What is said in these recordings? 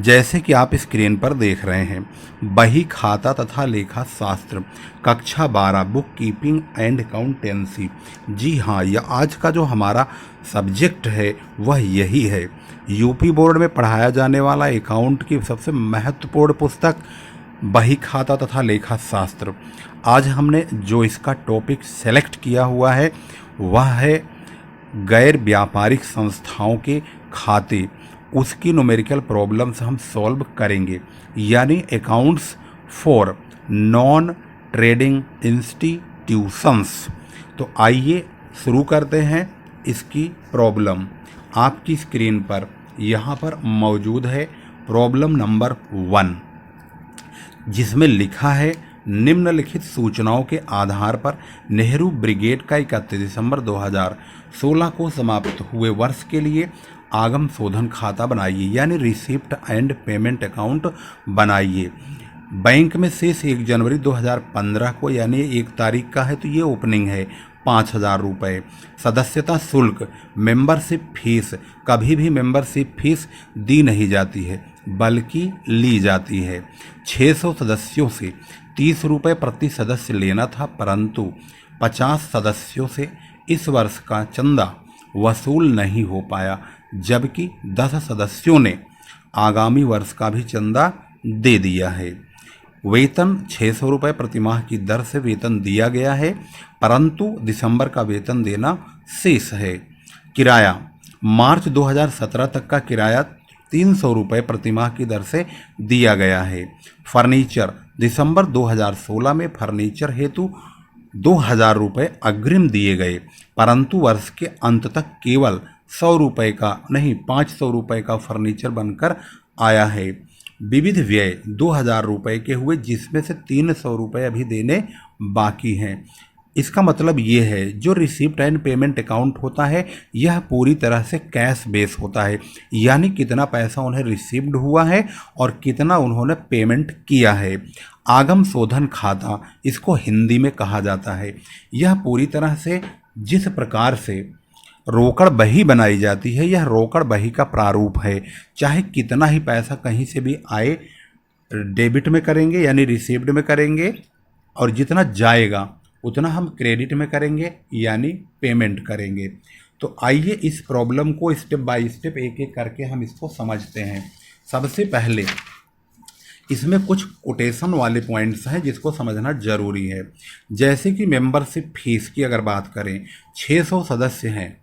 जैसे कि आप स्क्रीन पर देख रहे हैं, बही खाता तथा लेखा शास्त्र कक्षा 12 बुक कीपिंग एंड अकाउंटेंसी। जी हाँ, यह आज का जो हमारा सब्जेक्ट है वह यही है। यूपी बोर्ड में पढ़ाया जाने वाला अकाउंट की सबसे महत्वपूर्ण पुस्तक बही खाता तथा लेखा शास्त्र। आज हमने जो इसका टॉपिक सेलेक्ट किया हुआ है वह है गैर व्यापारिक संस्थाओं के खाते, उसकी न्यूमेरिकल प्रॉब्लम्स हम सॉल्व करेंगे, यानी accounts for non trading institutions. तो आइए शुरू करते हैं इसकी प्रॉब्लम। आपकी स्क्रीन पर यहाँ पर मौजूद है प्रॉब्लम नंबर 1, जिसमें लिखा है निम्नलिखित सूचनाओं के आधार पर नेहरू ब्रिगेड का 31 दिसंबर 2016 को समाप्त हुए वर्ष के लिए आगम शोधन खाता बनाइए, यानी रिसिप्ट एंड पेमेंट अकाउंट बनाइए। बैंक में शेष 1 जनवरी 2015 को यानी 1 तारीख का है, तो ये ओपनिंग है 5,000 रुपये। सदस्यता शुल्क मेंबरशिप फीस, कभी भी मेंबरशिप फीस दी नहीं जाती है बल्कि ली जाती है। 600 सदस्यों से 30 रुपये प्रति सदस्य लेना था, परंतु 50 सदस्यों से इस वर्ष का चंदा वसूल नहीं हो पाया, जबकि 10 सदस्यों ने आगामी वर्ष का भी चंदा दे दिया है। वेतन 600 रुपये प्रति माह की दर से वेतन दिया गया है, परंतु दिसंबर का वेतन देना शेष है। किराया मार्च 2017 तक का किराया 300 रुपये प्रति माह की दर से दिया गया है। फर्नीचर दिसंबर 2016 में फर्नीचर हेतु 2,000 रुपये अग्रिम दिए गए, परंतु वर्ष के अंत तक केवल 100 रुपये का नहीं 500 रुपये का फर्नीचर बनकर आया है। विविध व्यय 2,000 रुपये के हुए, जिसमें से 300 रुपये अभी देने बाकी हैं। इसका मतलब ये है जो रिसिप्ट एंड पेमेंट अकाउंट होता है यह पूरी तरह से कैश बेस होता है, यानी कितना पैसा उन्हें रिसीव्ड हुआ है और कितना उन्होंने पेमेंट किया है। आगम शोधन खाता इसको हिंदी में कहा जाता है। यह पूरी तरह से जिस प्रकार से रोकड़ बही बनाई जाती है, यह रोकड़ बही का प्रारूप है। चाहे कितना ही पैसा कहीं से भी आए, डेबिट में करेंगे यानी रिसीव्ड में करेंगे, और जितना जाएगा उतना हम क्रेडिट में करेंगे यानी पेमेंट करेंगे। तो आइए इस प्रॉब्लम को स्टेप बाय स्टेप एक एक करके हम इसको समझते हैं। सबसे पहले इसमें कुछ कोटेशन वाले पॉइंट्स हैं जिसको समझना जरूरी है। जैसे कि मेंबरशिप फीस की अगर बात करें, 600 सदस्य हैं,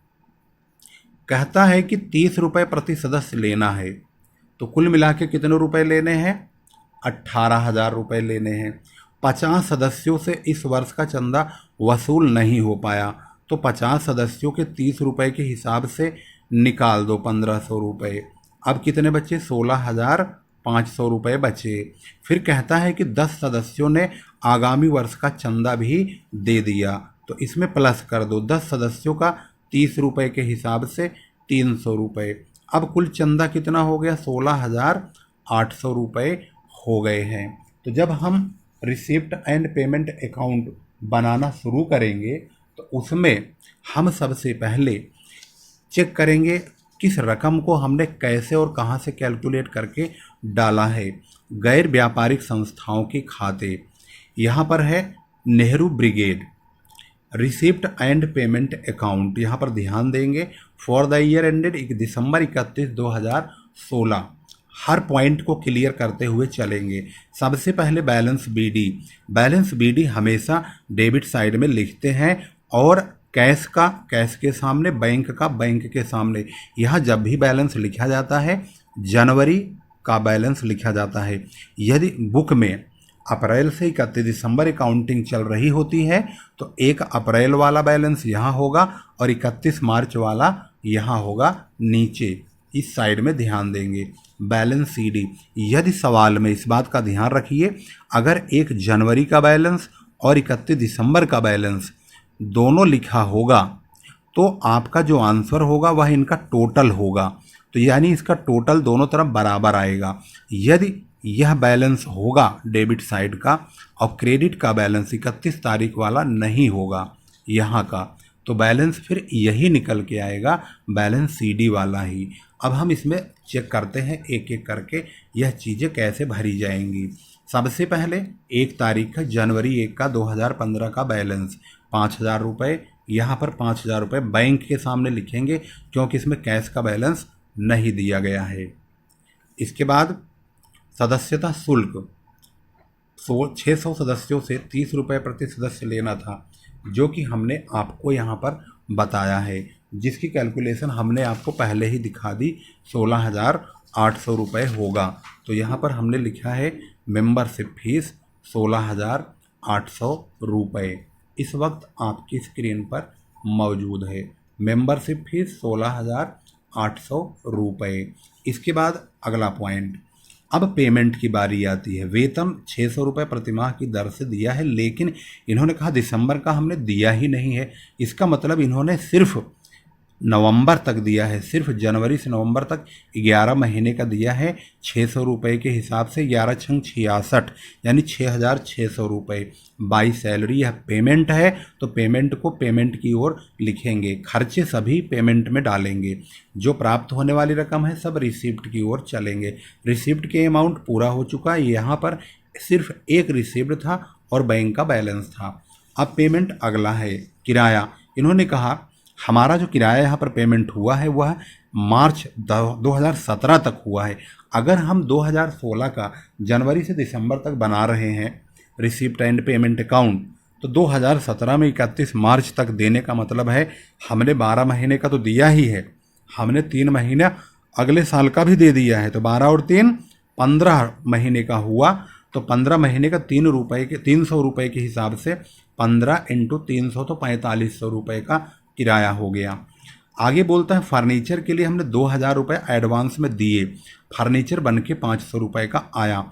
कहता है कि 30 रुपये प्रति सदस्य लेना है, तो कुल मिला के कितने रुपए लेने हैं? 18,000 रुपये लेने हैं। 50 सदस्यों से इस वर्ष का चंदा वसूल नहीं हो पाया, तो 50 सदस्यों के 30 रुपये के हिसाब से निकाल दो 1,500 रुपये। अब कितने बचे? 16,500 रुपये बचे। फिर कहता है कि 10 सदस्यों ने आगामी वर्ष का चंदा भी दे दिया, तो इसमें प्लस कर दो। 10 सदस्यों का 30 रुपये के हिसाब से 300 रुपये। अब कुल चंदा कितना हो गया? 16,800 रुपये हो गए हैं। तो जब हम रिसिप्ट एंड पेमेंट अकाउंट बनाना शुरू करेंगे तो उसमें हम सबसे पहले चेक करेंगे किस रकम को हमने कैसे और कहां से कैलकुलेट करके डाला है। गैर व्यापारिक संस्थाओं के खाते यहाँ पर है Nehru brigade receipt and payment account, यहाँ पर ध्यान देंगे for the year ended 1 December 31, 2016। Her point को क्लियर करते हुए चलेंगे। सबसे पहले बैलेंस बीडी हमेशा डेबिट साइड में लिखते हैं, और कैश का कैश के सामने, बैंक का बैंक के सामने। यहाँ जब भी बैलेंस लिखा जाता है जनवरी का बैलेंस लिखा जाता है। यदि बुक में अप्रैल से 31 दिसंबर अकाउंटिंग चल रही होती है तो 1 अप्रैल वाला बैलेंस यहाँ होगा और 31 मार्च वाला यहाँ होगा नीचे, इस साइड में ध्यान देंगे। बैलेंस सीडी, यदि सवाल में इस बात का ध्यान रखिए, अगर 1 जनवरी का बैलेंस और 31 दिसंबर का बैलेंस दोनों लिखा होगा तो आपका जो आंसर होगा वह इनका टोटल होगा, तो यानी इसका टोटल दोनों तरफ बराबर आएगा। यदि यह बैलेंस होगा डेबिट साइड का और क्रेडिट का बैलेंस 31 तारीख वाला नहीं होगा यहाँ का, तो बैलेंस फिर यही निकल के आएगा, बैलेंस सीडी वाला ही। अब हम इसमें चेक करते हैं एक एक करके यह चीज़ें कैसे भरी जाएंगी। सबसे पहले 1 तारीख का जनवरी 1 का 2015 का बैलेंस 5,000 रुपये। यहाँ पर 5,000 रुपये बैंक के सामने लिखेंगे क्योंकि इसमें कैश का बैलेंस नहीं दिया गया है। इसके बाद सदस्यता शुल्क 600 सदस्यों से 30 रुपये प्रति सदस्य लेना था, जो कि हमने आपको यहाँ पर बताया है, जिसकी कैलकुलेशन हमने आपको पहले ही दिखा दी, 16,800 रुपये होगा। तो यहाँ पर हमने लिखा है मेंबरशिप फीस 16,800 रुपये इस वक्त आपकी स्क्रीन पर मौजूद है। मेंबरशिप फीस 16,800 रुपये। इसके बाद अगला पॉइंट, अब पेमेंट की बारी आती है। वेतन 600 रुपये प्रतिमाह की दर से दिया है, लेकिन इन्होंने कहा दिसंबर का हमने दिया ही नहीं है। इसका मतलब इन्होंने सिर्फ नवंबर तक दिया है, सिर्फ जनवरी से नवंबर तक 11 महीने का दिया है। 600 रुपये के हिसाब से 11 छंग 66 यानी 6,600 रुपये बाई सैलरी यह पेमेंट है। तो पेमेंट को पेमेंट की ओर लिखेंगे, खर्चे सभी पेमेंट में डालेंगे। जो प्राप्त होने वाली रकम है सब रिसिप्ट की ओर चलेंगे। रिसिप्ट के अमाउंट पूरा हो चुका है, यहाँ पर सिर्फ एक रिसिप्ट था और बैंक का बैलेंस था। अब पेमेंट अगला है किराया। इन्होंने कहा हमारा जो किराया यहाँ पर पेमेंट हुआ है वह मार्च 2017 तक हुआ है। अगर हम 2016 का जनवरी से दिसंबर तक बना रहे हैं रिसिप्ट एंड पेमेंट अकाउंट, तो 2017 में 31 मार्च तक देने का मतलब है हमने 12 महीने का तो दिया ही है, हमने 3 महीना अगले साल का भी दे दिया है। तो 12 और 3 15 महीने का हुआ। तो 15 महीने का 300 रुपये के हिसाब से 15 × 300 तो 4500 रुपये का किराया हो गया। आगे बोलता है फर्नीचर के लिए हमने 2,000 रुपये एडवांस में दिए, फर्नीचर बन के 500 रुपये का आया।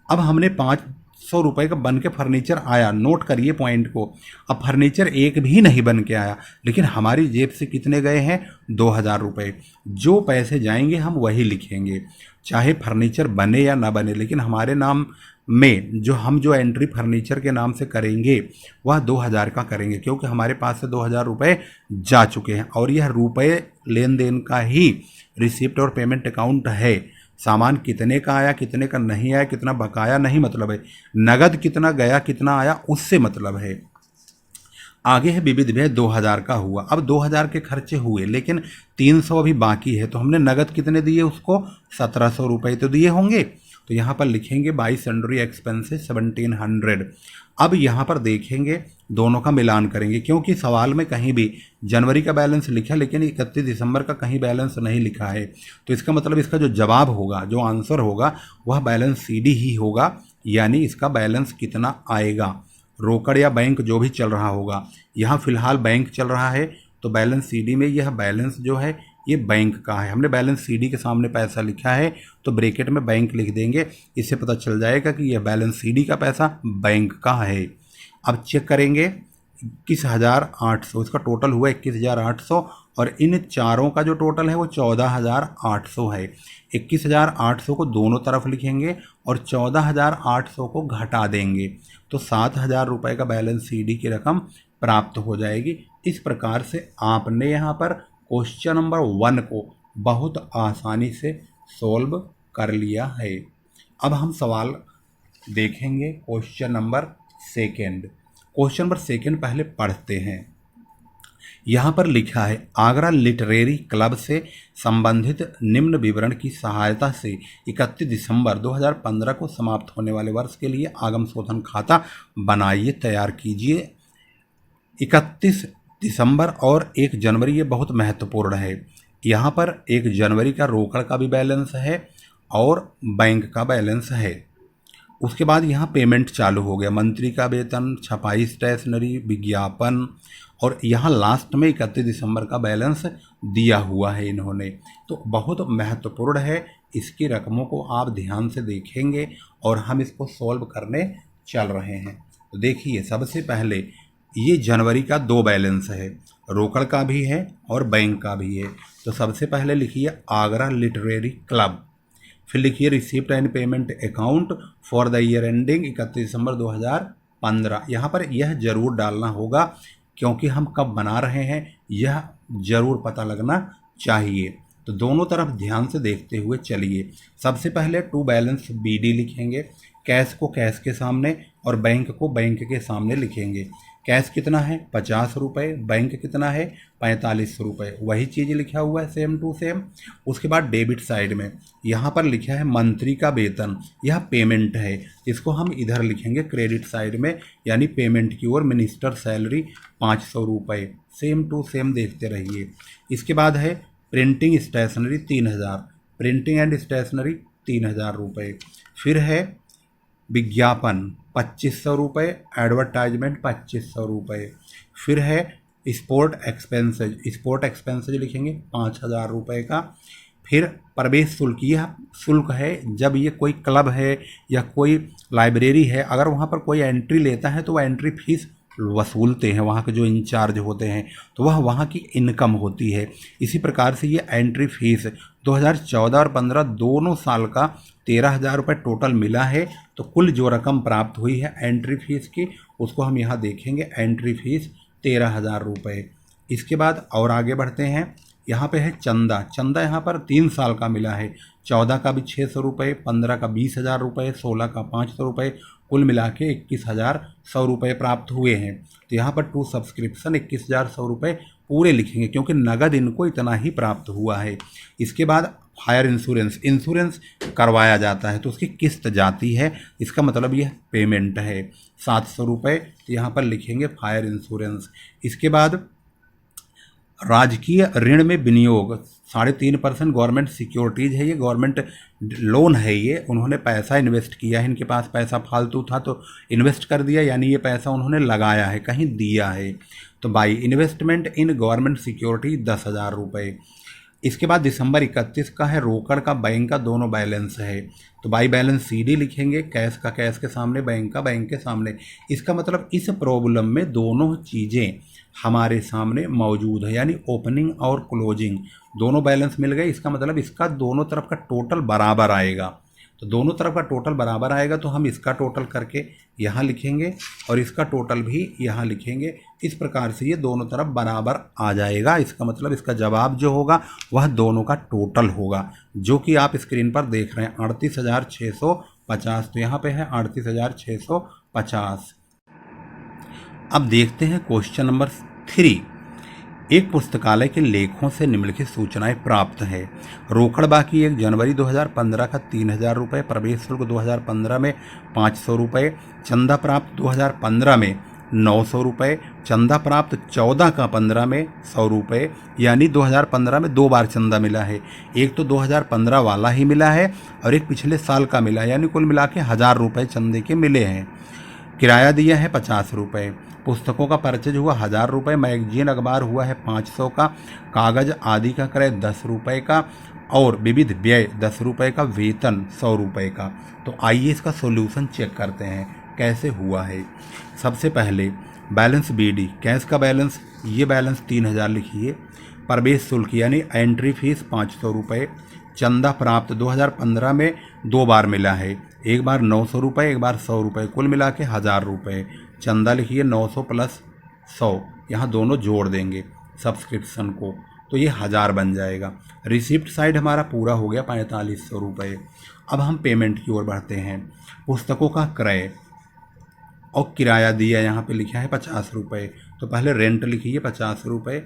अब हमने 500 रुपये का बन के फर्नीचर आया, नोट करिए पॉइंट को। अब फर्नीचर एक भी नहीं बन के आया, लेकिन हमारी जेब से कितने गए हैं 2,000 रुपये। जो पैसे जाएंगे हम वही लिखेंगे, चाहे फर्नीचर बने या ना बने, लेकिन हमारे नाम में जो एंट्री फर्नीचर के नाम से करेंगे वह 2,000 का करेंगे, क्योंकि हमारे पास से 2,000 रुपये जा चुके हैं और यह रुपये लेन देन का ही रिसिप्ट और पेमेंट अकाउंट है। सामान कितने का आया कितने का नहीं आया, कितना बकाया नहीं मतलब है, नगद कितना गया कितना आया उससे मतलब है। आगे है विविध व्यय 2,000 का हुआ। अब 2,000 के खर्चे हुए, लेकिन 300 अभी बाकी है, तो हमने नगद कितने दिए उसको 1,700 रुपये तो दिए होंगे। तो यहाँ पर लिखेंगे बाई सन्ड्री एक्सपेंसेस 1,700। अब यहाँ पर देखेंगे दोनों का मिलान करेंगे, क्योंकि सवाल में कहीं भी जनवरी का बैलेंस लिखा लेकिन 31 दिसंबर का कहीं बैलेंस नहीं लिखा है। तो इसका मतलब इसका जो जवाब होगा, जो आंसर होगा वह बैलेंस सीडी ही होगा, यानी इसका बैलेंस कितना आएगा, रोकड़ या बैंक जो भी चल रहा होगा। यहाँ फिलहाल बैंक चल रहा है तो बैलेंस सीडी में यह बैलेंस जो है ये बैंक का है। हमने बैलेंस सीडी के सामने पैसा लिखा है तो ब्रैकेट में बैंक लिख देंगे, इससे पता चल जाएगा कि यह बैलेंस सीडी का पैसा बैंक का है। अब चेक करेंगे 21,800, इसका टोटल हुआ 21,800 और इन चारों का जो टोटल है वो 14,800 है। 21,800 को दोनों तरफ लिखेंगे और 14,800 को घटा देंगे तो 7,000 रुपये का बैलेंस सीडी की रकम प्राप्त हो जाएगी। इस प्रकार से आपने यहाँ पर क्वेश्चन नंबर 1 को बहुत आसानी से सॉल्व कर लिया है। अब हम सवाल देखेंगे क्वेश्चन नंबर 2। क्वेश्चन नंबर 2 पहले पढ़ते हैं। यहाँ पर लिखा है आगरा लिटरेरी क्लब से संबंधित निम्न विवरण की सहायता से 31 दिसंबर 2015 को समाप्त होने वाले वर्ष के लिए आगम शोधन खाता बनाइए, तैयार कीजिए। 31 दिसंबर और 1 जनवरी ये बहुत महत्वपूर्ण है। यहाँ पर 1 जनवरी का रोकड़ का भी बैलेंस है और बैंक का बैलेंस है। उसके बाद यहाँ पेमेंट चालू हो गया, मंत्री का वेतन, छपाई स्टेशनरी, विज्ञापन, और यहाँ लास्ट में 31 दिसंबर का बैलेंस दिया हुआ है इन्होंने। तो बहुत महत्वपूर्ण है, इसकी रकमों को आप ध्यान से देखेंगे और हम इसको सॉल्व करने चल रहे हैं। तो देखिए सबसे पहले ये जनवरी का 2 बैलेंस है, रोकड़ का भी है और बैंक का भी है। तो सबसे पहले लिखिए आगरा लिटरेरी क्लब, फिर लिखिए receipt and payment account for the year ending 31 दिसंबर 2015। यहाँ पर यह जरूर डालना होगा क्योंकि हम कब बना रहे हैं यह जरूर पता लगना चाहिए। तो दोनों तरफ ध्यान से देखते हुए चलिए। सबसे पहले टू बैलेंस BD लिखेंगे, कैश को कैश के सामने और बैंक को बैंक के सामने लिखेंगे। कैश कितना है 50 रुपये, बैंक कितना है 45 रुपये, वही चीज़ लिखा हुआ है सेम टू सेम। उसके बाद डेबिट साइड में यहाँ पर लिखा है मंत्री का वेतन, यह पेमेंट है, इसको हम इधर लिखेंगे क्रेडिट साइड में, यानी पेमेंट की ओर मिनिस्टर सैलरी 500 रुपये, सेम टू सेम देखते रहिए। इसके बाद है printing stationery 3000, printing and stationery 3000 रुपये। फिर है विज्ञापन 2500 रुपये, एडवर्टाइजमेंट 2500 रुपये। फिर है स्पोर्ट एक्सपेंसेज, स्पोर्ट एक्सपेंसेज लिखेंगे 5000 रुपये का। फिर प्रवेश शुल्क, यह शुल्क है जब ये कोई क्लब है या कोई लाइब्रेरी है, अगर वहाँ पर कोई एंट्री लेता है तो वह एंट्री फीस वसूलते हैं, वहाँ के जो इंचार्ज होते हैं, तो वह वहाँ की इनकम होती है। इसी प्रकार से ये एंट्री फीस 2014 और 15 दोनों साल का 13,000 रुपये टोटल मिला है। तो कुल जो रकम प्राप्त हुई है एंट्री फीस की, उसको हम यहाँ देखेंगे, एंट्री फीस 13,000 रुपये। इसके बाद और आगे बढ़ते हैं, यहाँ पे है चंदा। चंदा यहाँ पर 3 साल का मिला है, 14 का भी 600 रुपये, 15 का 20,000 रुपये, 16 का 500 रुपये, कुल मिला के 21,100 रुपये प्राप्त हुए हैं। तो यहाँ पर टू सब्सक्रिप्शन 21,100 रुपये पूरे लिखेंगे, क्योंकि नगद इनको इतना ही प्राप्त हुआ है। इसके बाद फायर इंश्योरेंस, इंश्योरेंस करवाया जाता है तो उसकी किस्त जाती है, इसका मतलब यह पेमेंट है 700 रुपये, तो यहाँ पर लिखेंगे फायर इंश्योरेंस। इसके बाद राजकीय ऋण में विनियोग 3.5% गवर्नमेंट सिक्योरिटीज़ है, ये गवर्नमेंट लोन है, ये उन्होंने पैसा इन्वेस्ट किया है, इनके पास पैसा फालतू था तो इन्वेस्ट कर दिया, यानी ये पैसा उन्होंने लगाया है, कहीं दिया है। तो by investment in government security 10,000 रुपये। इसके बाद दिसंबर 31 का है रोकड़ का बैंक का दोनों बैलेंस है, तो बाई बैलेंस CD लिखेंगे, कैश का कैश के सामने, बैंक का बैंक के सामने। इसका मतलब इस प्रॉब्लम में दोनों चीज़ें हमारे सामने मौजूद है, यानी ओपनिंग और क्लोजिंग दोनों बैलेंस मिल गए। इसका मतलब इसका दोनों तरफ का टोटल बराबर आएगा, तो दोनों तरफ का टोटल बराबर आएगा तो हम इसका टोटल करके यहाँ लिखेंगे और इसका टोटल भी यहाँ लिखेंगे। इस प्रकार से ये दोनों तरफ बराबर आ जाएगा। इसका मतलब इसका जवाब जो होगा वह दोनों का टोटल होगा, जो कि आप स्क्रीन पर देख रहे हैं 38,650। तो यहाँ पे है 38,650। अब देखते हैं क्वेश्चन नंबर 3। एक पुस्तकालय के लेखों से निम्नलिखित सूचनाएं प्राप्त है। रोकड़ बाकी 1 जनवरी 2015 का 3,000 रुपये, प्रवेश शुल्क 2015 में 500 रुपये, चंदा प्राप्त 2015 में 900 रुपये, चंदा प्राप्त 14 का 15 में 100 रुपये, यानी 2015 में 2 बार चंदा मिला है, एक तो 2015 वाला ही मिला है और एक पिछले साल का मिला, यानी कुल मिला के 1,000 रुपये चंदे के मिले हैं। किराया दिया है 50 रुपये, पुस्तकों का परचेज हुआ 1,000 रुपये, मैगजीन अखबार हुआ है 500 का, कागज़ आदि का क्रय 10 रुपये का और विविध व्यय 10 रुपये का, वेतन 100 रुपये का। तो आइए इसका सॉल्यूशन चेक करते हैं कैसे हुआ है। सबसे पहले बैलेंस BD, कैश का बैलेंस, ये बैलेंस 3,000 लिखिए, प्रवेश शुल्क यानी एंट्री फीस 500 रुपये, चंदा प्राप्त 2015 में 2 बार मिला है, एक बार 900 रुपये, एक बार 100 रुपये, कुल मिला के 1,000 रुपये। चंदा लिखिए 900 प्लस 100, यहाँ दोनों जोड़ देंगे सब्सक्रिप्शन को, तो ये 1,000 बन जाएगा। रिसिप्ट साइड हमारा पूरा हो गया 4,500 रुपये। अब हम पेमेंट की ओर बढ़ते हैं। पुस्तकों का क्रय और किराया दिया, यहाँ पे लिखा है 50 रुपये, तो पहले रेंट लिखिए 50 रुपये,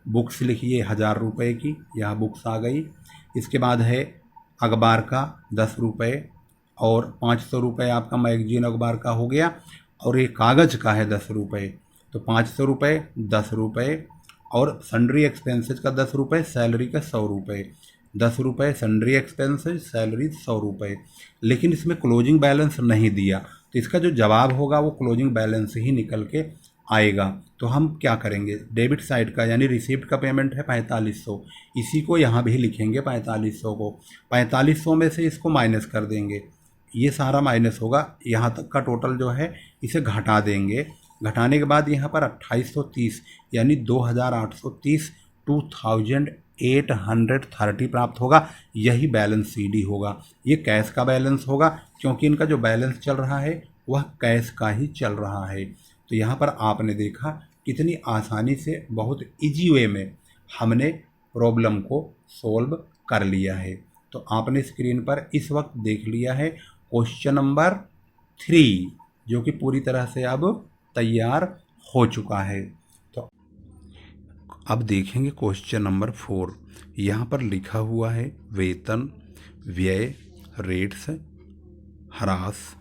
बुक्स लिखिए 1,000 रुपये की, यहाँ बुक्स आ गई। इसके बाद है अखबार का 10 रुपये और 500 रुपये आपका मैगजीन अखबार का हो गया, और ये कागज़ का है 10 रुपये, तो 500 रुपये 10 रुपये, और सन्ड्री एक्सपेंसेज का 10 रुपये, सैलरी का 100 रुपये, 10 रुपये सन्ड्री एक्सपेंसेज, सैलरी 100 रुपये। लेकिन इसमें क्लोजिंग बैलेंस नहीं दिया, तो इसका जो जवाब होगा वो क्लोजिंग बैलेंस ही निकल के आएगा। तो हम क्या करेंगे, डेबिट साइड का यानी रिसिप्ट का पेमेंट है 4,500, इसी को यहाँ भी लिखेंगे 4,500 को, 4,500 में से इसको माइनस कर देंगे, ये सारा माइनस होगा, यहाँ तक का टोटल जो है इसे घटा देंगे। घटाने के बाद यहाँ पर 2,830 यानी 2,830 2,830 प्राप्त होगा, यही बैलेंस CD होगा। ये कैश का बैलेंस होगा, क्योंकि इनका जो बैलेंस चल रहा है वह कैश का ही चल रहा है। तो यहाँ पर आपने देखा कितनी आसानी से, बहुत इजी वे में हमने प्रॉब्लम को सॉल्व कर लिया है। तो आपने स्क्रीन पर इस वक्त देख लिया है क्वेश्चन नंबर 3, जो कि पूरी तरह से अब तैयार हो चुका है। तो अब देखेंगे क्वेश्चन नंबर 4। यहाँ पर लिखा हुआ है वेतन, व्यय, रेट्स, ह्रास,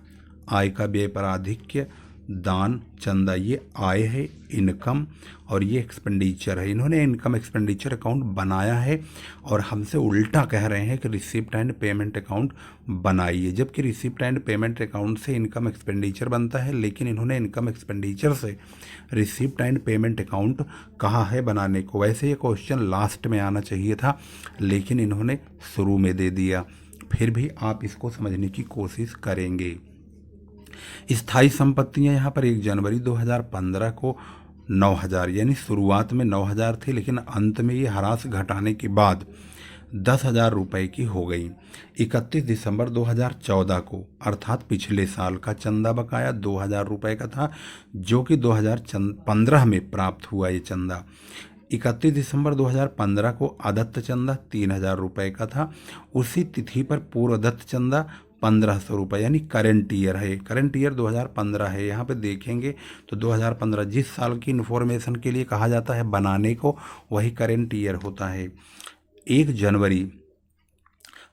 आय का व्यय पर आधिक्य, दान, चंदा। ये आय है, इनकम, और ये एक्सपेंडिचर है। इन्होंने इनकम एक्सपेंडिचर अकाउंट बनाया है और हमसे उल्टा कह रहे हैं कि रिसिप्ट एंड पेमेंट अकाउंट बनाइए, जबकि रिसिप्ट एंड पेमेंट अकाउंट से इनकम एक्सपेंडिचर बनता है, लेकिन इन्होंने इनकम एक्सपेंडिचर से रिसिप्ट एंड पेमेंट अकाउंट कहा है बनाने को। वैसे ये क्वेश्चन लास्ट में आना चाहिए था, लेकिन इन्होंने शुरू में दे दिया। फिर भी आप इसको समझने की कोशिश करेंगे। स्थायी संपत्तियां यहाँ पर 1 जनवरी 2015 को 9,000, यानी शुरुआत में 9,000 थी, लेकिन अंत में ये ह्रास घटाने के बाद 10,000 रुपये की हो गई। 31 दिसंबर 2014 को, अर्थात पिछले साल का चंदा बकाया 2,000 रुपये का था, जो कि 2015 में प्राप्त हुआ ये चंदा। 31 दिसंबर 2015 को अदत्त चंदा 3,000 रुपये का था। उसी तिथि पर पूर्व दत्त चंदा 1,500 रुपये, यानी करेंट ईयर है, करेंट ईयर 2015 है। यहाँ पे देखेंगे तो 2015 जिस साल की इन्फॉर्मेशन के लिए कहा जाता है बनाने को, वही करेंट ईयर होता है। 1 जनवरी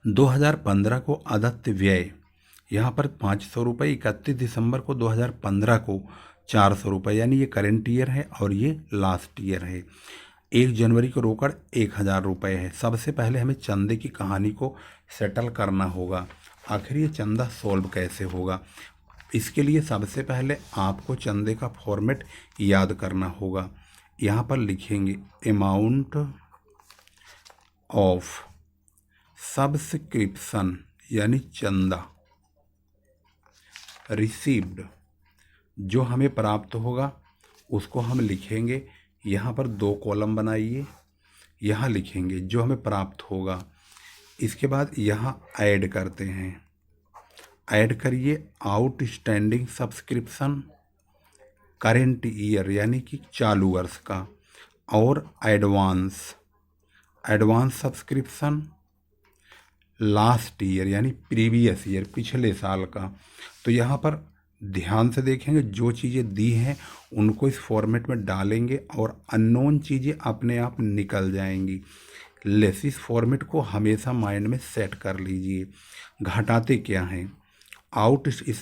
2015 को अदत्त व्यय, यहाँ पर 500 रुपये। 31 दिसंबर को 2015 को 400 रुपये, यानी ये करेंट ईयर है और ये लास्ट ईयर है। 1 जनवरी को रोकड़ 1,000 रुपये है। सबसे पहले हमें चंदे की कहानी को सेटल करना होगा। आखिर ये चंदा सॉल्व कैसे होगा, इसके लिए सबसे पहले आपको चंदे का फॉर्मेट याद करना होगा। यहाँ पर लिखेंगे अमाउंट ऑफ सब्सक्रिप्शन, यानी चंदा रिसीव्ड, जो हमें प्राप्त होगा उसको हम लिखेंगे। यहाँ पर 2 कॉलम बनाइए, यहाँ लिखेंगे जो हमें प्राप्त होगा। इसके बाद यहाँ ऐड करते हैं, ऐड करिए आउटस्टैंडिंग सब्सक्रिप्शन करेंट ईयर, यानी कि चालू वर्ष का, और एडवांस सब्सक्रिप्शन लास्ट ईयर, यानी प्रीवियस ईयर, पिछले साल का। तो यहाँ पर ध्यान से देखेंगे, जो चीज़ें दी हैं उनको इस फॉर्मेट में डालेंगे और अननोन चीज़ें अपने आप निकल जाएंगी। लेस इस फॉर्मेट को हमेशा माइंड में सेट कर लीजिए। घटाते क्या हैं,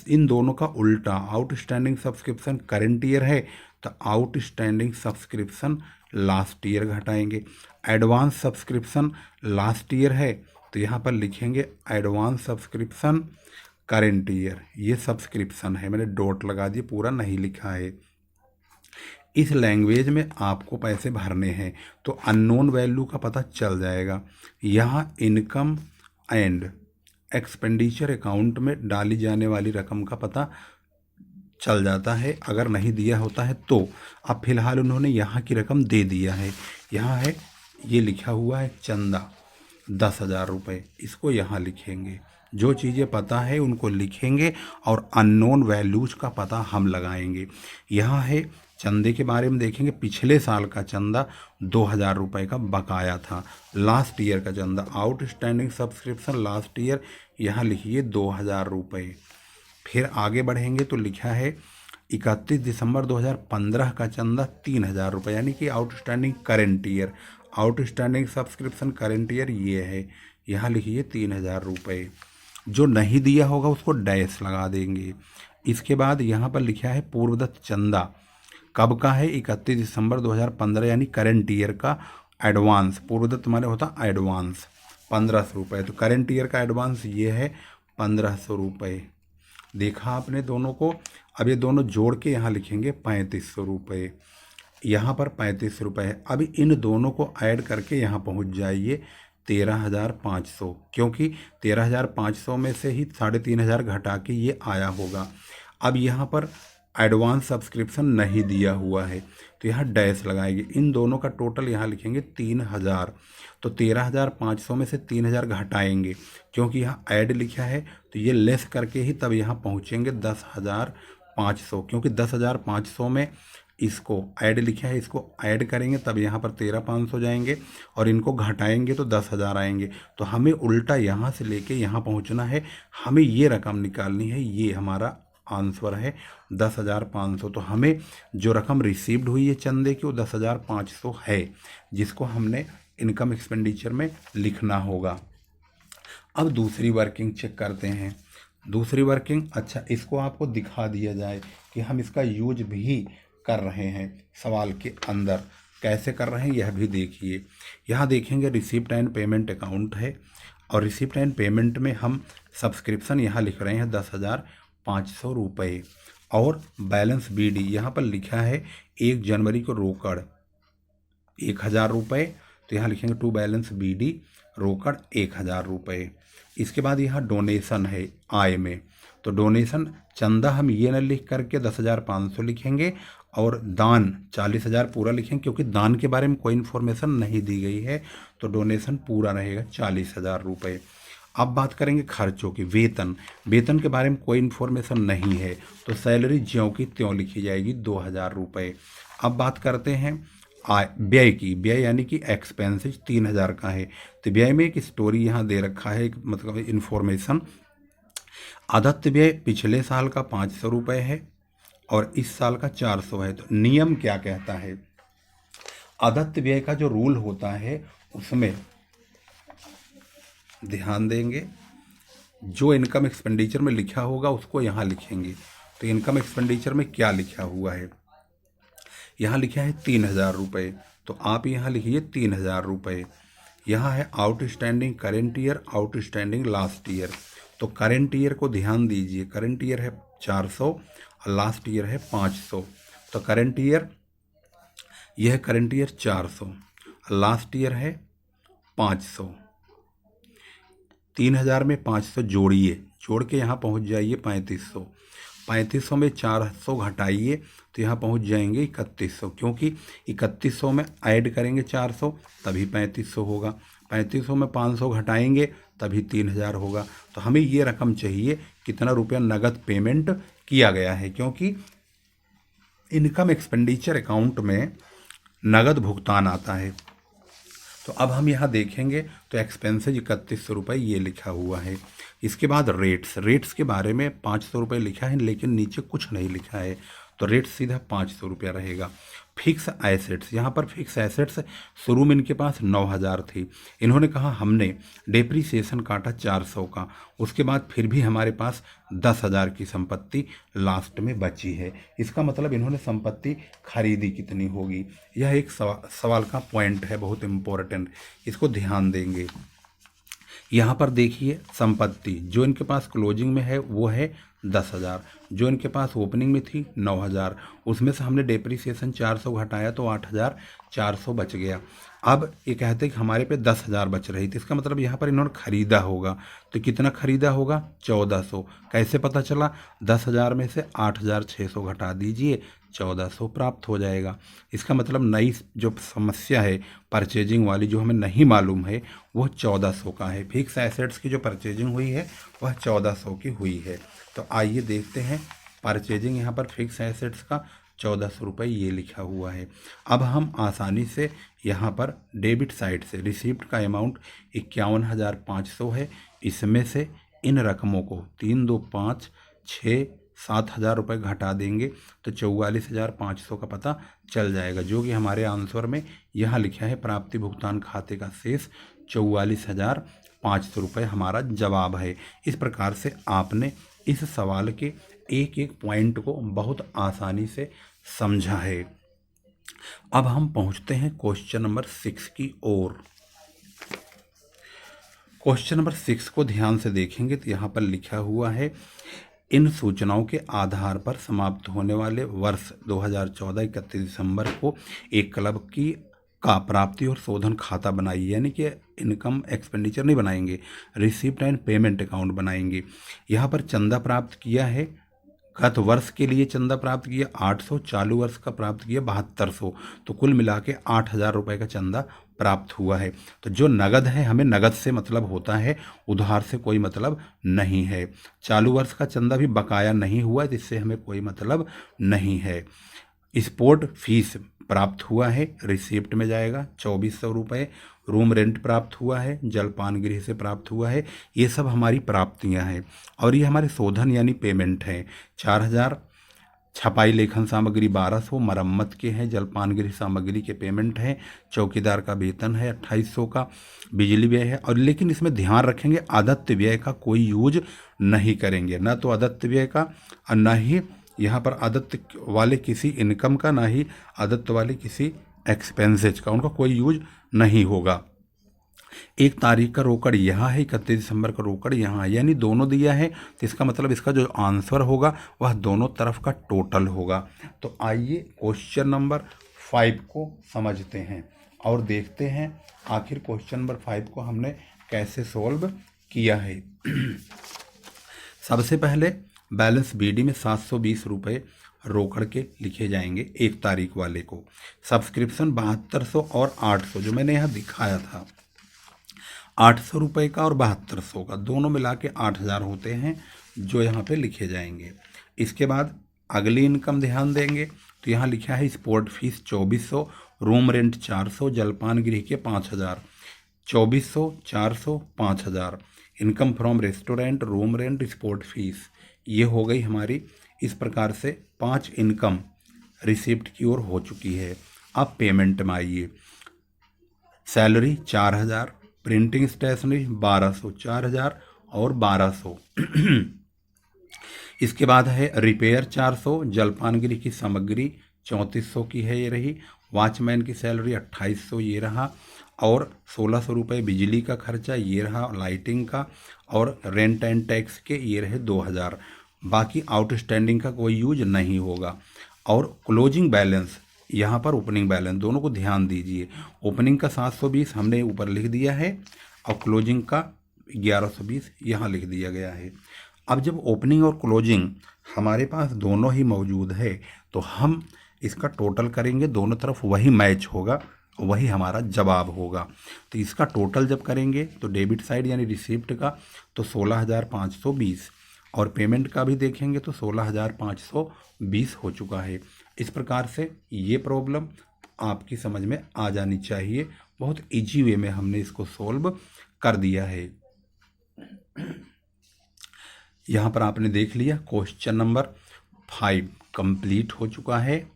इन दोनों का उल्टा, आउटस्टैंडिंग सब्सक्रिप्शन करेंट ईयर है तो आउटस्टैंडिंग सब्सक्रिप्शन लास्ट ईयर घटाएंगे। एडवांस सब्सक्रिप्शन लास्ट ईयर है तो यहाँ पर लिखेंगे एडवांस सब्सक्रिप्शन करेंट ईयर। ये सब्सक्रिप्शन है, मैंने डॉट लगा दिया, पूरा नहीं लिखा है। इस लैंग्वेज में आपको पैसे भरने हैं तो अननोन वैल्यू का पता चल जाएगा। यहाँ इनकम एंड एक्सपेंडिचर अकाउंट में डाली जाने वाली रकम का पता चल जाता है, अगर नहीं दिया होता है तो। अब फिलहाल उन्होंने यहाँ की रकम दे दिया है, यहाँ है, ये लिखा हुआ है चंदा 10,000 रुपये, इसको यहाँ लिखेंगे। जो चीज़ें पता है उनको लिखेंगे और अननोन वैल्यूज का पता हम लगाएंगे। यहाँ है चंदे के बारे में देखेंगे, पिछले साल का चंदा 2,000 रुपये का बकाया था, लास्ट ईयर का चंदा, आउटस्टैंडिंग सब्सक्रिप्शन लास्ट ईयर, यहाँ लिखिए 2,000 रुपये। फिर आगे बढ़ेंगे तो लिखा है 31 दिसंबर 2015 का चंदा 3,000 रुपये, यानी कि outstanding current year, outstanding subscription current year ये है, यहाँ लिखिए 3,000 रुपये। जो नहीं दिया होगा उसको डैश लगा देंगे। इसके बाद यहाँ पर लिखा है पूर्वदत्त चंदा, कब का है, 31 दिसंबर 2015, यानी करेंट ईयर का एडवांस। पूर्वदत्त माने होता एडवांस 1,500 रुपये, तो करेंट ईयर का एडवांस ये है 1,500 रुपये। देखा आपने दोनों को। अब ये दोनों जोड़ के यहाँ लिखेंगे 3,500 रुपये, यहाँ पर 3,500 रुपये है। अब इन दोनों को ऐड करके यहाँ पहुँच जाइए 13,500, क्योंकि 13,500 में से ही 3,500 घटा के ये आया होगा। अब यहाँ पर एडवांस सब्सक्रिप्शन नहीं दिया हुआ है तो यहाँ डैश लगाएंगे। इन दोनों का टोटल यहाँ लिखेंगे 3,000, तो 13,500 में से 3,000 घटाएंगे, क्योंकि यहाँ ऐड लिखा है तो ये लेस करके ही तब यहाँ पहुँचेंगे 10,500, क्योंकि 10,500 में इसको ऐड लिखा है, इसको ऐड करेंगे तब यहाँ पर 13,500 जाएंगे और इनको घटाएंगे तो 10,000 आएंगे। तो हमें उल्टा यहाँ से लेके यहाँ पहुँचना है, हमें ये रकम निकालनी है। ये हमारा आंसर है 10,500। तो हमें जो रकम रिसीव्ड हुई है चंदे की वो 10,500 है, जिसको हमने इनकम एक्सपेंडिचर में लिखना होगा। अब दूसरी वर्किंग चेक करते हैं। दूसरी वर्किंग, अच्छा इसको आपको दिखा दिया जाए कि हम इसका यूज भी कर रहे हैं सवाल के अंदर। कैसे कर रहे हैं यह भी देखिए। यहाँ देखेंगे रिसिप्ट एंड पेमेंट अकाउंट है और रिसिप्ट एंड पेमेंट में हम सब्सक्रिप्शन यहाँ लिख रहे हैं 10,500 रुपये और बैलेंस BD यहाँ पर लिखा है 1 जनवरी को रोकड़ 1,000 रुपये। तो यहाँ लिखेंगे टू बैलेंस BD रोकड़ 1,000 रुपये। इसके बाद यहाँ डोनेशन है आय में, तो डोनेशन चंदा हम ये न लिख करके 10,500 लिखेंगे और दान 40,000 पूरा लिखेंगे, क्योंकि दान के बारे में कोई इन्फॉर्मेशन नहीं दी गई है। तो डोनेशन पूरा रहेगा 40,000 रुपये। अब बात करेंगे खर्चों की। वेतन, वेतन के बारे में कोई इन्फॉर्मेशन नहीं है, तो सैलरी ज्यों की त्यों लिखी जाएगी 2,000 रुपये। अब बात करते हैं व्यय की। व्यय यानी कि एक्सपेंसेस 3,000 का है। तो व्यय में एक स्टोरी यहाँ दे रखा है, एक मतलब इन्फॉर्मेशन। आदत्य व्यय पिछले साल का 500 रुपये है और इस साल का 400 है। तो नियम क्या कहता है, आदत्य व्यय का जो रूल होता है उसमें ध्यान देंगे, जो इनकम एक्सपेंडिचर में लिखा होगा उसको यहाँ लिखेंगे। तो इनकम एक्सपेंडिचर में क्या लिखा हुआ है, यहाँ लिखा है 3,000 रुपये, तो आप यहाँ लिखिए 3,000 रुपये। यहाँ है outstanding current year, outstanding last year. तो करेंट ईयर को ध्यान दीजिए, करेंट ईयर है 400 और लास्ट ईयर है 500। तो करेंट ईयर, यह करेंट ईयर 400, लास्ट ईयर है 500। 3,000 में 500 जोड़िए, जोड़ के यहाँ पहुँच जाइए 3500। 3500 में 400 घटाइए तो यहाँ पहुँच जाएंगे 3100, क्योंकि 3100 में ऐड करेंगे 400 तभी 3500 होगा। 3500 में 500 घटाएंगे तभी 3,000 होगा। तो हमें ये रकम चाहिए कितना रुपया नगद पेमेंट किया गया है, क्योंकि इनकम एक्सपेंडिचर अकाउंट में नगद भुगतान आता है। तो अब हम यहाँ देखेंगे तो एक्सपेंसेज 3100 रुपये ये लिखा हुआ है। इसके बाद रेट्स, रेट्स के बारे में 500 रुपये लिखा है लेकिन नीचे कुछ नहीं लिखा है, तो रेट सीधा 500 रुपया रहेगा। फिक्स एसेट्स, यहाँ पर फिक्स एसेट्स शुरू में इनके पास 9,000 थी, इन्होंने कहा हमने डेप्रीसिएशन काटा 400 का, उसके बाद फिर भी हमारे पास 10,000 की संपत्ति लास्ट में बची है। इसका मतलब इन्होंने संपत्ति खरीदी कितनी होगी, यह एक सवाल का पॉइंट है, बहुत इम्पोर्टेंट, इसको ध्यान देंगे। यहाँ पर देखिए संपत्ति जो इनके पास क्लोजिंग में है वो है 10,000, जो इनके पास ओपनिंग में थी 9,000, उसमें से हमने डेप्रीसिएशन 400 घटाया तो 8,400 बच गया। अब ये कहते हैं कि हमारे पे 10,000 बच रही थी, इसका मतलब यहाँ पर इन्होंने खरीदा होगा, तो कितना खरीदा होगा 1,400। कैसे पता चला, 10,000 में से 8,600 घटा दीजिए, 1,400 प्राप्त हो जाएगा। इसका मतलब नई जो समस्या है परचेजिंग वाली जो हमें नहीं मालूम है वो 1,400 का है। फिक्स एसेट्स की जो परचेजिंग हुई है वह 1,400 की हुई है। तो आइए देखते हैं परचेजिंग, यहाँ पर फिक्स एसेट्स का 1,400 रुपये ये लिखा हुआ है। अब हम आसानी से यहाँ पर डेबिट साइड से रिसिप्ट का अमाउंट 51,500 है, इसमें से इन रकमों को 3, 2, 5, 6, 7,000 रुपये घटा देंगे तो 44,500 का पता चल जाएगा, जो कि हमारे आंसर में यहाँ लिखा है प्राप्ति भुगतान खाते का शेष 44,500 रुपये हमारा जवाब है। इस प्रकार से आपने इस सवाल के एक एक पॉइंट को बहुत आसानी से समझा है। अब हम पहुंचते हैं क्वेश्चन नंबर 6 की ओर। क्वेश्चन नंबर 6 को ध्यान से देखेंगे तो यहाँ पर लिखा हुआ है, इन सूचनाओं के आधार पर समाप्त होने वाले वर्ष 2014 31 दिसंबर को एक क्लब की का प्राप्ति और शोधन खाता बनाइए, यानी कि इनकम एक्सपेंडिचर नहीं बनाएंगे, रिसिप्ट एंड पेमेंट अकाउंट बनाएंगे। यहाँ पर चंदा प्राप्त किया है, गत वर्ष के लिए चंदा प्राप्त किया 800, चालू वर्ष का प्राप्त किया 7200, तो कुल मिला के 8,000 रुपये का चंदा प्राप्त हुआ है। तो जो नगद है हमें नगद से मतलब होता है, उधार से कोई मतलब नहीं है। चालू वर्ष का चंदा भी बकाया नहीं हुआ, जिससे हमें कोई मतलब नहीं है। स्पोर्ट फीस प्राप्त हुआ है, रिसिप्ट में जाएगा 2400 रुपये। रूम रेंट प्राप्त हुआ है, जलपान गृह से प्राप्त हुआ है। ये सब हमारी प्राप्तियां हैं और ये हमारे शोधन यानी पेमेंट हैं 4000। छपाई लेखन सामग्री 1200 मरम्मत के हैं। जलपान गृह सामग्री के पेमेंट हैं। चौकीदार का वेतन है 2800 का। बिजली व्यय है। और लेकिन इसमें ध्यान रखेंगे आदत्त व्यय का कोई यूज नहीं करेंगे, ना तो आदत्त व्यय का और ना ही यहाँ पर आदत्त वाले किसी इनकम का, ना ही आदत्त वाले किसी एक्सपेंसेज का, उनका कोई यूज नहीं होगा। 1 तारीख का रोकड़ यहाँ है, 31 दिसंबर का रोकड़ यहाँ है, यानी दोनों दिया है तो इसका मतलब इसका जो आंसर होगा वह दोनों तरफ का टोटल होगा। तो आइए क्वेश्चन नंबर 5 को समझते हैं और देखते हैं आखिर क्वेश्चन नंबर 5 को हमने कैसे सॉल्व किया है। सबसे पहले बैलेंस बीडी में 720 रुपये रोकड़ के लिखे जाएंगे 1 तारीख वाले को। सब्सक्रिप्शन 7200 और 800 जो मैंने यहाँ दिखाया था, 800 रुपये का और 7200 का, दोनों मिला के 8000 होते हैं जो यहाँ पे लिखे जाएंगे। इसके बाद अगली इनकम ध्यान देंगे तो यहाँ लिखा है स्पोर्ट फीस 2400, रूम रेंट 400, जलपान गृह के 5000। 2400, 400, 5000। Income from restaurant, room rent, sport fees, ये हो गई हमारी। इस प्रकार से 5 इनकम रिसिप्ट की ओर हो चुकी है। अब पेमेंट में आइए। सैलरी 4000, प्रिंटिंग स्टेशनरी 1200, 4000 और 1200। इसके बाद है रिपेयर 400, जलपान गृह की सामग्री 3400 की है ये रही। वॉचमैन की सैलरी 2800 ये रहा और 1600 रुपये बिजली का खर्चा ये रहा, लाइटिंग का, और रेंट एंड टैक्स के ये रहे 2000। बाकी आउटस्टैंडिंग का कोई यूज नहीं होगा। और क्लोजिंग बैलेंस, यहाँ पर ओपनिंग बैलेंस, दोनों को ध्यान दीजिए। ओपनिंग का 720 हमने ऊपर लिख दिया है और क्लोजिंग का 1120 यहाँ लिख दिया गया है। अब जब ओपनिंग और क्लोजिंग हमारे पास दोनों ही मौजूद है तो हम इसका टोटल करेंगे, दोनों तरफ वही मैच होगा, वही हमारा जवाब होगा। तो इसका टोटल जब करेंगे तो डेबिट साइड यानी रिसिप्ट का तो 16,520 और पेमेंट का भी देखेंगे तो 16,520 हो चुका है। इस प्रकार से ये प्रॉब्लम आपकी समझ में आ जानी चाहिए। बहुत इजी वे में हमने इसको सॉल्व कर दिया है। यहाँ पर आपने देख लिया क्वेश्चन नंबर 5 कंप्लीट हो चुका है।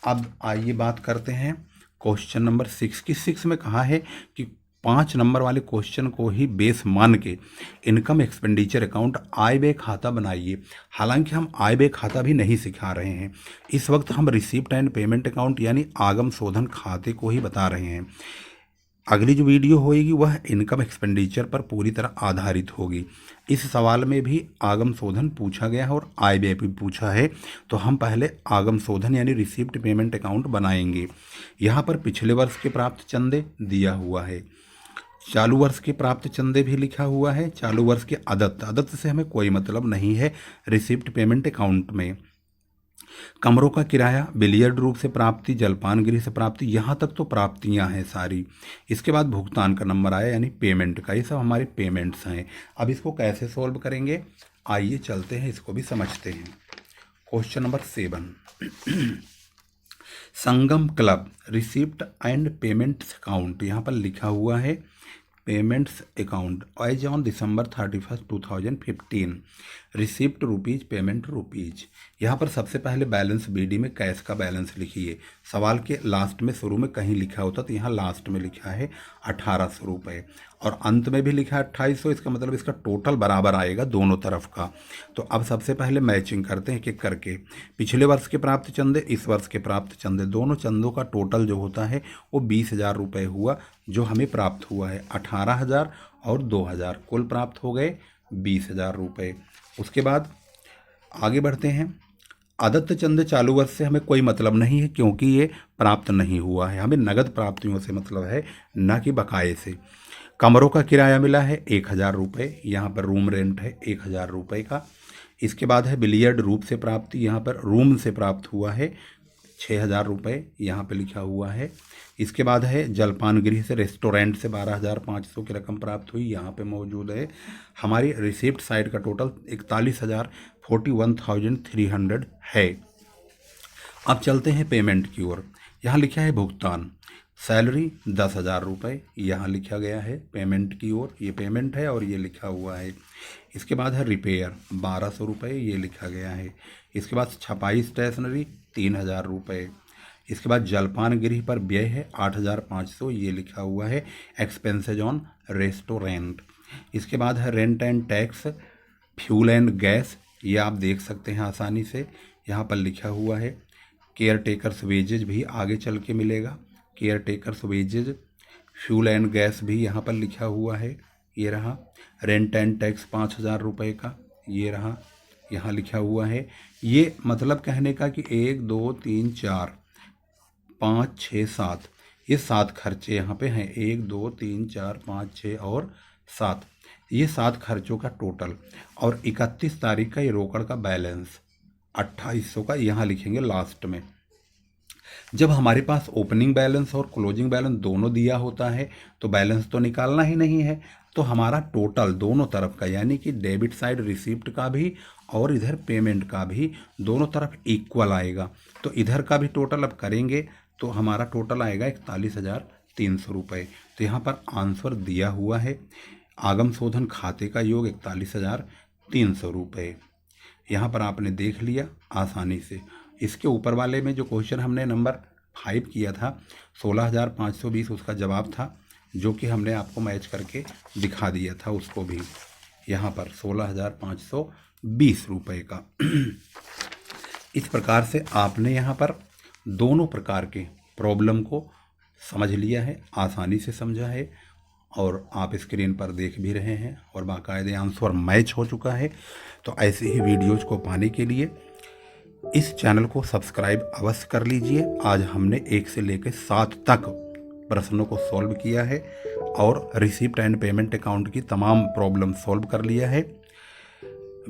अब आइए बात करते हैं क्वेश्चन नंबर 6 की। 6 में कहा है कि 5 नंबर वाले क्वेश्चन को ही बेस मान के इनकम एक्सपेंडिचर अकाउंट आय व्यय खाता बनाइए। हालांकि हम आय व्यय खाता भी नहीं सिखा रहे हैं, इस वक्त हम रिसिप्ट एंड पेमेंट अकाउंट यानी आगम शोधन खाते को ही बता रहे हैं। अगली जो वीडियो होगी वह इनकम एक्सपेंडिचर पर पूरी तरह आधारित होगी। इस सवाल में भी आगम शोधन पूछा गया है और आय व्यय भी पूछा है, तो हम पहले आगम शोधन यानी रिसिप्ट पेमेंट अकाउंट बनाएंगे। यहाँ पर पिछले वर्ष के प्राप्त चंदे दिया हुआ है, चालू वर्ष के प्राप्त चंदे भी लिखा हुआ है, चालू वर्ष के आदत से हमें कोई मतलब नहीं है रिसिप्ट पेमेंट अकाउंट में। कमरों का किराया, बिलियर्ड रूप से प्राप्ति, जलपान गृह से प्राप्ति, यहाँ तक तो प्राप्तियाँ हैं सारी। इसके बाद भुगतान का नंबर आया यानी पेमेंट का, ये सब हमारे पेमेंट्स हैं। अब इसको कैसे सॉल्व करेंगे, आइए चलते हैं, इसको भी समझते हैं। Question number 7 Sangam club receipt and payments account, यहाँ पर लिखा हुआ है payments account as on December 31, 2015, receipt rupees, payment rupees. यहाँ पर सबसे पहले बैलेंस बीडी में कैश का बैलेंस लिखिए। सवाल के लास्ट में शुरू में कहीं लिखा होता तो यहाँ लास्ट में लिखा है 1800 रुपये और अंत में भी लिखा है 2800। इसका मतलब इसका टोटल बराबर आएगा दोनों तरफ का। तो अब सबसे पहले मैचिंग करते हैं एक करके। पिछले वर्ष के प्राप्त चंदे, इस वर्ष के प्राप्त चंदे, दोनों चंदों का टोटल जो होता है वो 20,000 रुपये हुआ जो हमें प्राप्त हुआ है। 18,000 और 2,000 कुल प्राप्त हो गए 20,000 रुपये। उसके बाद आगे बढ़ते हैं। आदत्त चंदे चालू वर्ष से हमें कोई मतलब नहीं है क्योंकि ये प्राप्त नहीं हुआ है, हमें नगद प्राप्तियों से मतलब है, ना कि बकाये से। कमरों का किराया मिला है 1,000 रुपये, यहाँ पर रूम रेंट है 1,000 रुपये का। इसके बाद है बिलियर्ड रूप से प्राप्ति, यहाँ पर रूम से प्राप्त हुआ है 6,000 रुपये, यहाँ पे लिखा हुआ है। इसके बाद है जलपान गृह से रेस्टोरेंट से 12,500 की रकम प्राप्त हुई, यहाँ पे मौजूद है। हमारी रिसिप्ट साइड का टोटल 41,300 है। अब चलते हैं पेमेंट की ओर। यहाँ लिखा है भुगतान, सैलरी 10,000 रुपये यहाँ लिखा गया है पेमेंट की ओर, ये पेमेंट है और ये लिखा हुआ है। इसके बाद है रिपेयर 1200 रुपये, ये लिखा गया है। इसके बाद छपाई स्टेशनरी 3,000 रुपये। इसके बाद जलपान गृह पर व्यय है 8,500, ये लिखा हुआ है। Expenses on restaurant. इसके बाद है rent and tax, fuel and gas, ये आप देख सकते हैं आसानी से, यहाँ पर लिखा हुआ है। केयर टेकर्स वेजेज भी आगे चल के मिलेगा, caretakers wages, fuel and gas भी यहाँ पर लिखा हुआ है, ये रहा। रेंट एंड टैक्स 5,000 रुपये का, ये रहा, यहाँ लिखा हुआ है। ये मतलब कहने का कि 1 2 3 4 5 6 7, ये 7 खर्चे यहाँ पे हैं। 1 2 3 4 5 6 और 7, ये 7 खर्चों का टोटल। और 31 तारीख का ये रोकड़ का बैलेंस 2,800 का यहाँ लिखेंगे लास्ट में। जब हमारे पास ओपनिंग बैलेंस और क्लोजिंग बैलेंस दोनों दिया होता है तो बैलेंस तो निकालना ही नहीं है, तो हमारा टोटल दोनों तरफ का, यानी कि डेबिट साइड रिसिप्ट का भी और इधर पेमेंट का भी, दोनों तरफ इक्वल आएगा। तो इधर का भी टोटल अब करेंगे तो हमारा टोटल आएगा 41,300 रुपये। तो यहाँ पर आंसर दिया हुआ है, आगम शोधन खाते का योग 41,300 रुपये। यहाँ पर आपने देख लिया आसानी से। इसके ऊपर वाले में जो क्वेश्चन हमने नंबर 5 किया था 16,520, उसका जवाब था, जो कि हमने आपको मैच करके दिखा दिया था उसको भी, यहाँ पर 16,520 रुपये का। इस प्रकार से आपने यहाँ पर दोनों प्रकार के प्रॉब्लम को समझ लिया है, आसानी से समझा है, और आप स्क्रीन पर देख भी रहे हैं और बाकायदे आंसर मैच हो चुका है। तो ऐसे ही वीडियोज़ को पाने के लिए इस चैनल को सब्सक्राइब अवश्य कर लीजिए। आज हमने 1 से लेकर 7 तक प्रश्नों को सॉल्व किया है और रिसिप्ट एंड पेमेंट अकाउंट की तमाम प्रॉब्लम सॉल्व कर लिया है।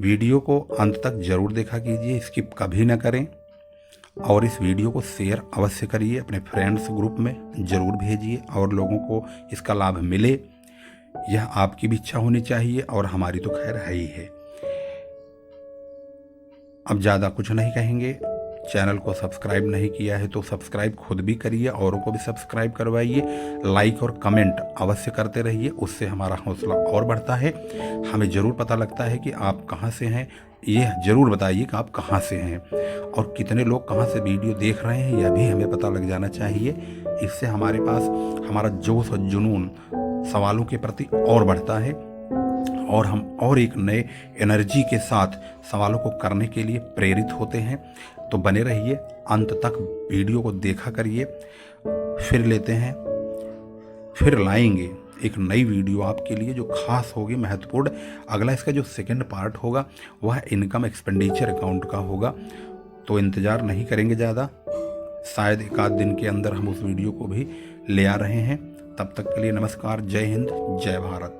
वीडियो को अंत तक ज़रूर देखा कीजिए, स्किप कभी ना करें, और इस वीडियो को शेयर अवश्य करिए, अपने फ्रेंड्स ग्रुप में ज़रूर भेजिए और लोगों को इसका लाभ मिले। यह आपकी भी इच्छा होनी चाहिए और हमारी तो खैर है ही है। अब ज़्यादा कुछ नहीं कहेंगे, चैनल को सब्सक्राइब नहीं किया है तो सब्सक्राइब खुद भी करिए, औरों को भी सब्सक्राइब करवाइए, लाइक और कमेंट अवश्य करते रहिए, उससे हमारा हौसला और बढ़ता है। हमें ज़रूर पता लगता है कि आप कहां से हैं, ये ज़रूर बताइए कि आप कहां से हैं और कितने लोग कहां से वीडियो देख रहे हैं, यह भी हमें पता लग जाना चाहिए। इससे हमारे पास हमारा जोश और जुनून सवालों के प्रति और बढ़ता है और हम और एक नए एनर्जी के साथ सवालों को करने के लिए प्रेरित होते हैं। तो बने रहिए, अंत तक वीडियो को देखा करिए। फिर लेते हैं, फिर लाएंगे एक नई वीडियो आपके लिए जो खास होगी, महत्वपूर्ण। अगला इसका जो सेकंड पार्ट होगा वह इनकम एक्सपेंडिचर अकाउंट का होगा, तो इंतज़ार नहीं करेंगे ज़्यादा, शायद 1 दिन के अंदर हम उस वीडियो को भी ले आ रहे हैं। तब तक के लिए नमस्कार, जय हिंद, जय भारत।